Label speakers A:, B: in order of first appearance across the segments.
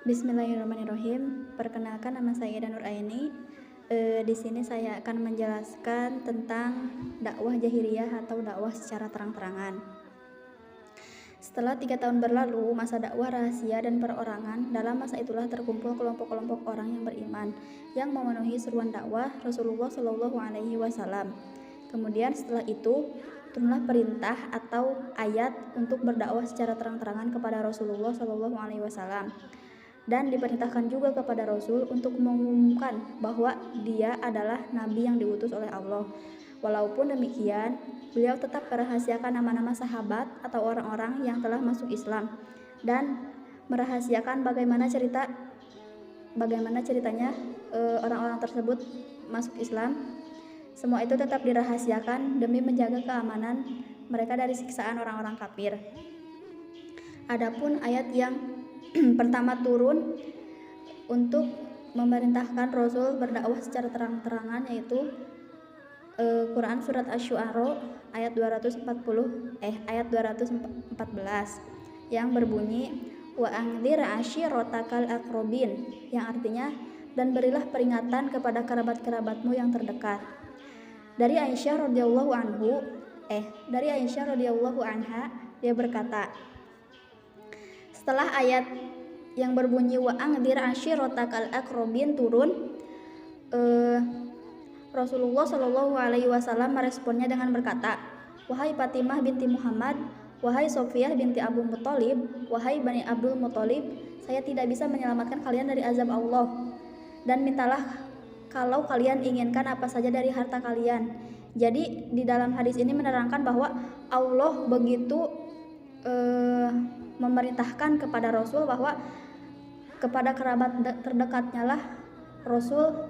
A: Bismillahirrahmanirrahim. Perkenalkan, nama saya Ida Nur Aini. Di sini saya akan menjelaskan tentang dakwah jahiliyah atau dakwah secara terang-terangan. Setelah 3 tahun berlalu, masa dakwah rahasia dan perorangan, dalam masa itulah terkumpul kelompok-kelompok orang yang beriman yang memenuhi seruan dakwah Rasulullah Shallallahu Alaihi Wasallam. Kemudian setelah itu turunlah perintah atau ayat untuk berdakwah secara terang-terangan kepada Rasulullah Shallallahu Alaihi Wasallam. Dan diperintahkan juga kepada Rasul untuk mengumumkan bahwa dia adalah Nabi yang diutus oleh Allah. Walaupun demikian, beliau tetap merahasiakan nama-nama sahabat atau orang-orang yang telah masuk Islam dan merahasiakan bagaimana ceritanya orang-orang tersebut masuk Islam. Semua itu tetap dirahasiakan demi menjaga keamanan mereka dari siksaan orang-orang kafir. Adapun ayat yang pertama turun untuk memerintahkan Rasul berdakwah secara terang-terangan yaitu Quran surat Asy-Syu'ara ayat 214 yang berbunyi wa anzir ashiratakal aqrabin, yang artinya dan berilah peringatan kepada kerabat-kerabatmu yang terdekat. Dari Aisyah radhiyallahu anha dia berkata, setelah ayat yang berbunyi wa anzir ashiratakal aqrabin turun, Rasulullah Shallallahu Alaihi Wasallam meresponnya dengan berkata, wahai Fatimah binti Muhammad, wahai Sofiyah binti Abu Muthalib, wahai Bani Abdul Muthalib, saya tidak bisa menyelamatkan kalian dari azab Allah, dan mintalah kalau kalian inginkan apa saja dari harta kalian. Jadi di dalam hadis ini menerangkan bahwa Allah begitu memerintahkan kepada Rasul bahwa kepada kerabat terdekatnya lah Rasul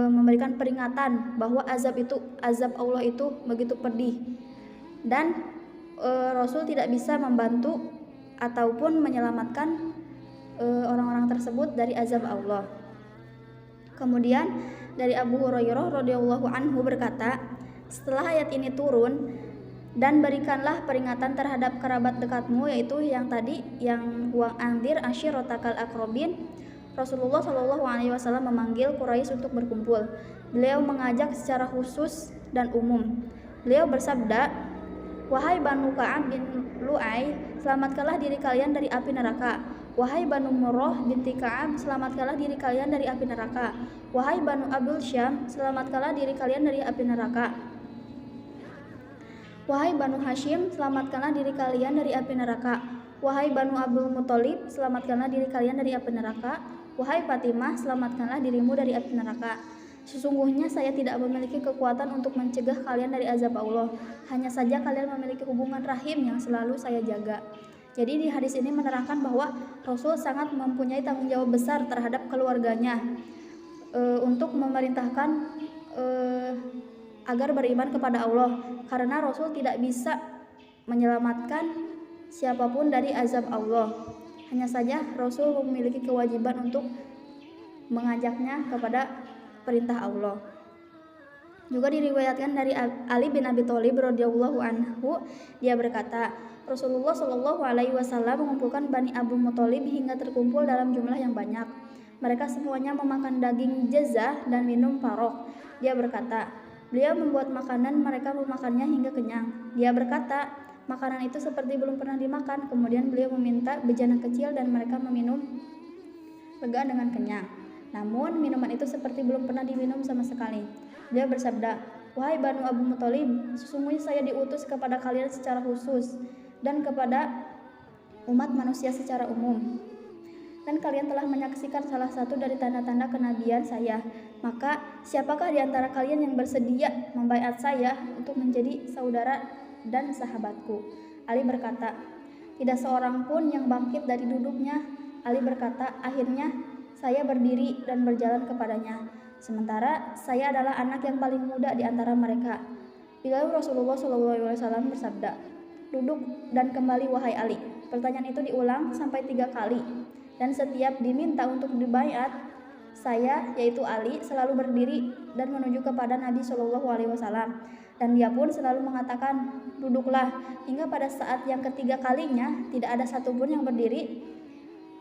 A: memberikan peringatan bahwa azab Allah itu begitu pedih, dan Rasul tidak bisa membantu ataupun menyelamatkan orang-orang tersebut dari azab Allah. Kemudian dari Abu Hurairah radhiyallahu anhu berkata, setelah ayat ini turun, dan berikanlah peringatan terhadap kerabat dekatmu, yaitu yang tadi yang wa anzir ashiratakal aqrabin, Rasulullah Shallallahu Alaihi Wasallam memanggil Quraisy untuk berkumpul. Beliau mengajak secara khusus dan umum. Beliau bersabda, wahai Banu Ka'ab bin Lu'ay, selamatkanlah diri kalian dari api neraka. Wahai Banu Murrah binti Ka'ab, selamatkanlah diri kalian dari api neraka. Wahai Banu Abdul Syam, selamatkanlah diri kalian dari api neraka. Wahai Banu Hashim, selamatkanlah diri kalian dari api neraka. Wahai Banu Abdul Muthalib, selamatkanlah diri kalian dari api neraka. Wahai Fatimah, selamatkanlah dirimu dari api neraka. Sesungguhnya saya tidak memiliki kekuatan untuk mencegah kalian dari azab Allah. Hanya saja kalian memiliki hubungan rahim yang selalu saya jaga. Jadi di hadis ini menerangkan bahwa Rasul sangat mempunyai tanggung jawab besar terhadap keluarganya untuk memerintahkan agar beriman kepada Allah, karena Rasul tidak bisa menyelamatkan siapapun dari azab Allah. Hanya saja Rasul memiliki kewajiban untuk mengajaknya kepada perintah Allah. Juga diriwayatkan dari Ali bin Abi Thalib radhiyallahu anhu, dia berkata, Rasulullah Shallallahu Alaihi Wasallam mengumpulkan Bani Abu Muthalib hingga terkumpul dalam jumlah yang banyak. Mereka semuanya memakan daging jazah dan minum farok. Dia berkata, beliau membuat makanan, mereka memakannya hingga kenyang. Dia berkata, makanan itu seperti belum pernah dimakan. Kemudian beliau meminta bejana kecil dan mereka meminum lega dengan kenyang. Namun minuman itu seperti belum pernah diminum sama sekali. Dia bersabda, wahai Banu Abu Muthalib, sesungguhnya saya diutus kepada kalian secara khusus dan kepada umat manusia secara umum. Dan kalian telah menyaksikan salah satu dari tanda-tanda kenabian saya. Maka siapakah di antara kalian yang bersedia membaiat saya untuk menjadi saudara dan sahabatku? Ali berkata, tidak seorang pun yang bangkit dari duduknya. Ali berkata, akhirnya saya berdiri dan berjalan kepadanya, sementara saya adalah anak yang paling muda di antara mereka. Bila Rasulullah SAW bersabda, duduk dan kembali wahai Ali. Pertanyaan itu diulang sampai 3 kali, dan setiap diminta untuk dibaiat, saya yaitu Ali selalu berdiri dan menuju kepada Nabi SAW. Dan dia pun selalu mengatakan, duduklah, hingga pada saat yang ketiga kalinya tidak ada satupun yang berdiri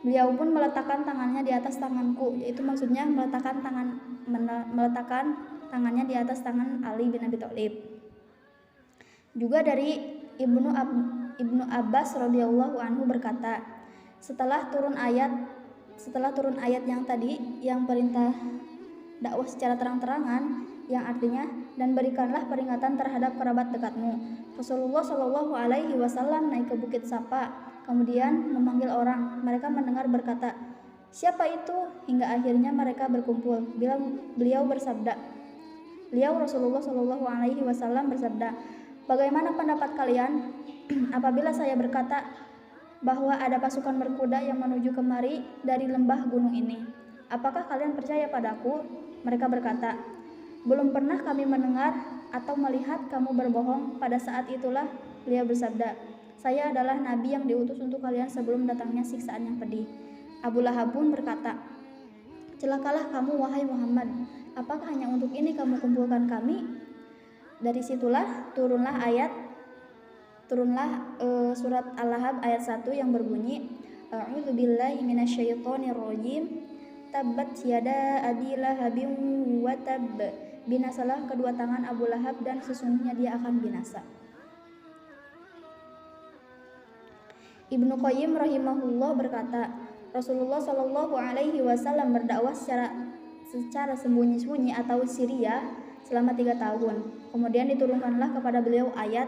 A: Beliau pun meletakkan tangannya di atas tanganku, yaitu maksudnya meletakkan tangannya di atas tangan Ali bin Abi Thalib. Juga dari Ibnu Abbas radhiyallahu anhu berkata, setelah turun ayat yang tadi yang perintah dakwah secara terang-terangan, yang artinya dan berikanlah peringatan terhadap kerabat dekatmu, Rasulullah Shallallahu Alaihi Wasallam naik ke Bukit Safa, kemudian memanggil orang. Mereka mendengar berkata, siapa itu? Hingga akhirnya mereka berkumpul. Beliau Rasulullah Shallallahu Alaihi Wasallam bersabda, bagaimana pendapat kalian apabila saya berkata bahwa ada pasukan berkuda yang menuju kemari dari lembah gunung ini? Apakah kalian percaya padaku? Mereka berkata, belum pernah kami mendengar atau melihat kamu berbohong. Pada saat itulah beliau bersabda, saya adalah nabi yang diutus untuk kalian sebelum datangnya siksaan yang pedih. Abu Lahab pun berkata, celakalah kamu wahai Muhammad, apakah hanya untuk ini kamu kumpulkan kami? Dari situlah turunlah surat Al-Lahab ayat 1 yang berbunyi, A'udzubillahi minasyaitonirrajim, tabbat yada abi lahabin wa tabb, binasalah kedua tangan Abu Lahab dan sesungguhnya dia akan binasa. Ibnu Qayyim rahimahullah berkata, Rasulullah Shallallahu Alaihi Wasallam berdakwah secara sembunyi-sembunyi atau siriyah selama 3 tahun. Kemudian diturunkanlah kepada beliau ayat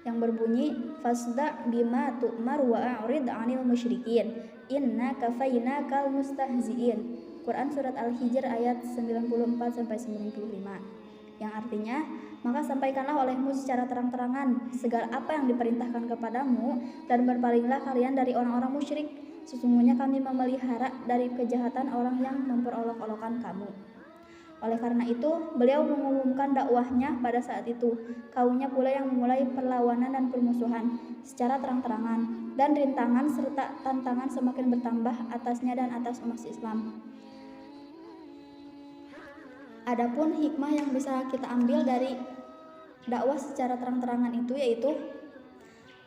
A: yang berbunyi, fasda bima tu'mar wa a'rid 'anil musyrikin inna kafainakal mustahzi'in. Quran surat Al-Hijr ayat 94-95, yang artinya, maka sampaikanlah olehmu secara terang-terangan segala apa yang diperintahkan kepadamu dan berpalinglah kalian dari orang-orang musyrik. Sesungguhnya kami memelihara dari kejahatan orang yang memperolok-olokkan kamu. Oleh karena itu, beliau mengumumkan dakwahnya pada saat itu. Kaumnya pula yang memulai perlawanan dan permusuhan secara terang-terangan, dan rintangan serta tantangan semakin bertambah atasnya dan atas umat Islam. Adapun hikmah yang bisa kita ambil dari dakwah secara terang-terangan itu yaitu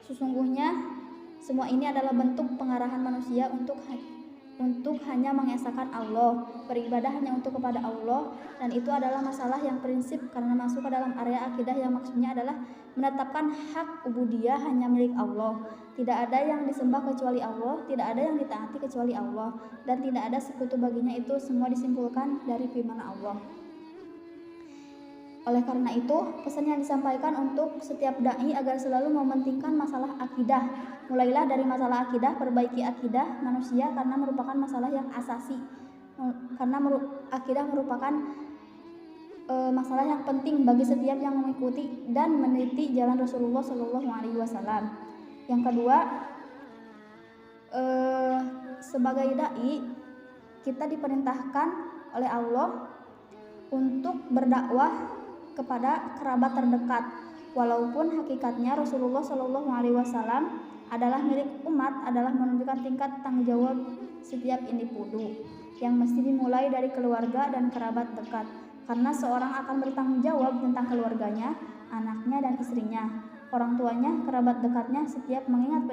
A: sesungguhnya semua ini adalah bentuk pengarahan manusia untuk hanya mengesahkan Allah, beribadah hanya untuk kepada Allah, dan itu adalah masalah yang prinsip karena masuk ke dalam area akidah yang maksudnya adalah menetapkan hak ubudiyah hanya milik Allah. Tidak ada yang disembah kecuali Allah, tidak ada yang ditaati kecuali Allah, dan tidak ada sekutu baginya. Itu semua disimpulkan dari firman Allah. Oleh karena itu, pesan yang disampaikan untuk setiap dai agar selalu mementingkan masalah akidah. Mulailah dari masalah akidah, perbaiki akidah manusia karena merupakan masalah yang asasi. Karena akidah merupakan masalah yang penting bagi setiap yang mengikuti dan meneliti jalan Rasulullah Shallallahu Alaihi Wasallam. Yang kedua, sebagai dai kita diperintahkan oleh Allah untuk berdakwah kepada kerabat terdekat, walaupun hakikatnya Rasulullah Shallallahu Alaihi Wasallam adalah milik umat, adalah menunjukkan tingkat tanggung jawab setiap individu yang mesti dimulai dari keluarga dan kerabat dekat, karena seorang akan bertanggung jawab tentang keluarganya, anaknya dan istrinya, orang tuanya, kerabat dekatnya. Setiap mengingat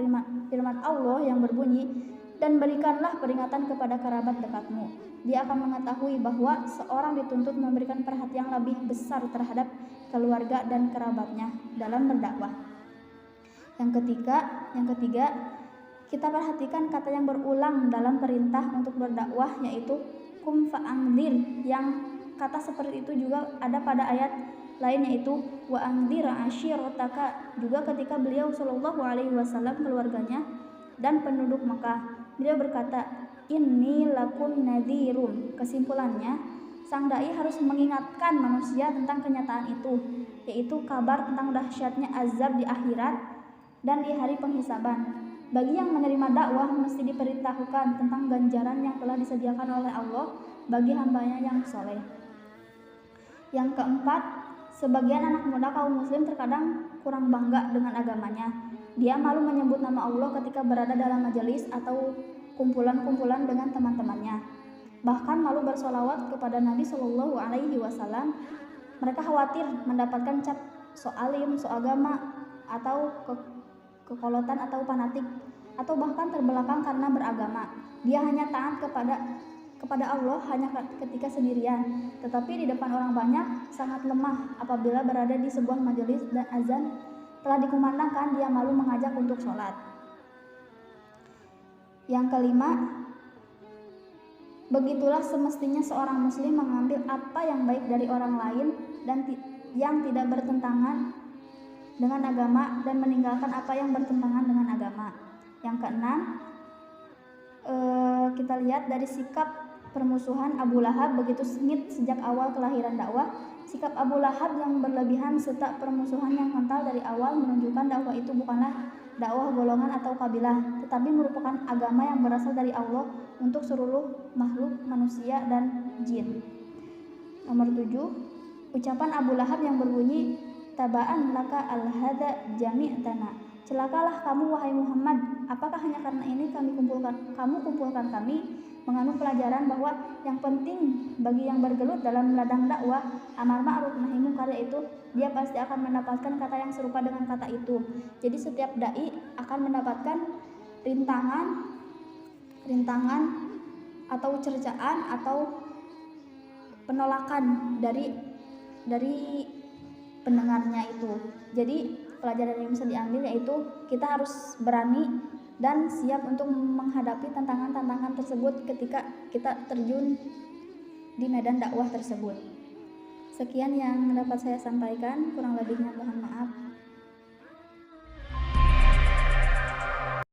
A: firman Allah yang berbunyi, dan berikanlah peringatan kepada kerabat dekatmu, dia akan mengetahui bahwa seorang dituntut memberikan perhatian lebih besar terhadap keluarga dan kerabatnya dalam berdakwah. Yang ketiga, kita perhatikan kata yang berulang dalam perintah untuk berdakwah, yaitu kum fa'angdir, yang kata seperti itu juga ada pada ayat lain, yaitu wa angdir ashirotaka, juga ketika beliau Shallallahu Alaihi Wasallam keluarganya dan penduduk Mekah. Beliau berkata, inni lakum nadhirum. Kesimpulannya, sang dai harus mengingatkan manusia tentang kenyataan itu, yaitu kabar tentang dahsyatnya azab di akhirat dan di hari penghisaban. Bagi yang menerima dakwah mesti diberitahukan tentang ganjaran yang telah disediakan oleh Allah bagi hambanya yang soleh. Yang keempat, sebagian anak muda kaum muslim terkadang kurang bangga dengan agamanya. Dia malu menyebut nama Allah ketika berada dalam majelis atau kumpulan-kumpulan dengan teman-temannya. Bahkan malu bersolawat kepada Nabi Shallallahu Alaihi Wasallam. Mereka khawatir mendapatkan cap so alim, so agama, atau kekolotan atau fanatik. atau bahkan terbelakang karena beragama. Dia hanya taat kepada Allah hanya ketika sendirian, tetapi di depan orang banyak sangat lemah. Apabila berada di sebuah majelis dan azan telah dikumandangkan, dia malu mengajak untuk sholat. Yang kelima, begitulah semestinya seorang muslim mengambil apa yang baik dari orang lain dan yang tidak bertentangan dengan agama dan meninggalkan apa yang bertentangan dengan agama. Yang keenam, kita lihat dari sikap permusuhan Abu Lahab begitu sengit sejak awal kelahiran dakwah. Sikap Abu Lahab yang berlebihan serta permusuhan yang kental dari awal menunjukkan dakwah itu bukanlah dakwah golongan atau kabilah, tetapi merupakan agama yang berasal dari Allah untuk seluruh makhluk manusia dan jin. Nomor 7, ucapan Abu Lahab yang berbunyi, tabaan laka al-hada jami'tana. Celakalah kamu wahai Muhammad, apakah hanya karena ini kamu kumpulkan kami? Mengandung pelajaran bahwa yang penting bagi yang bergelut dalam ladang dakwah amar ma'ruf nahi munkar, yaitu dia pasti akan mendapatkan kata yang serupa dengan kata itu. Jadi setiap dai akan mendapatkan rintangan atau cercaan atau penolakan dari pendengarnya itu. Jadi pelajaran yang bisa diambil yaitu kita harus berani dan siap untuk menghadapi tantangan-tantangan tersebut ketika kita terjun di medan dakwah tersebut. Sekian yang dapat saya sampaikan, kurang lebihnya mohon maaf.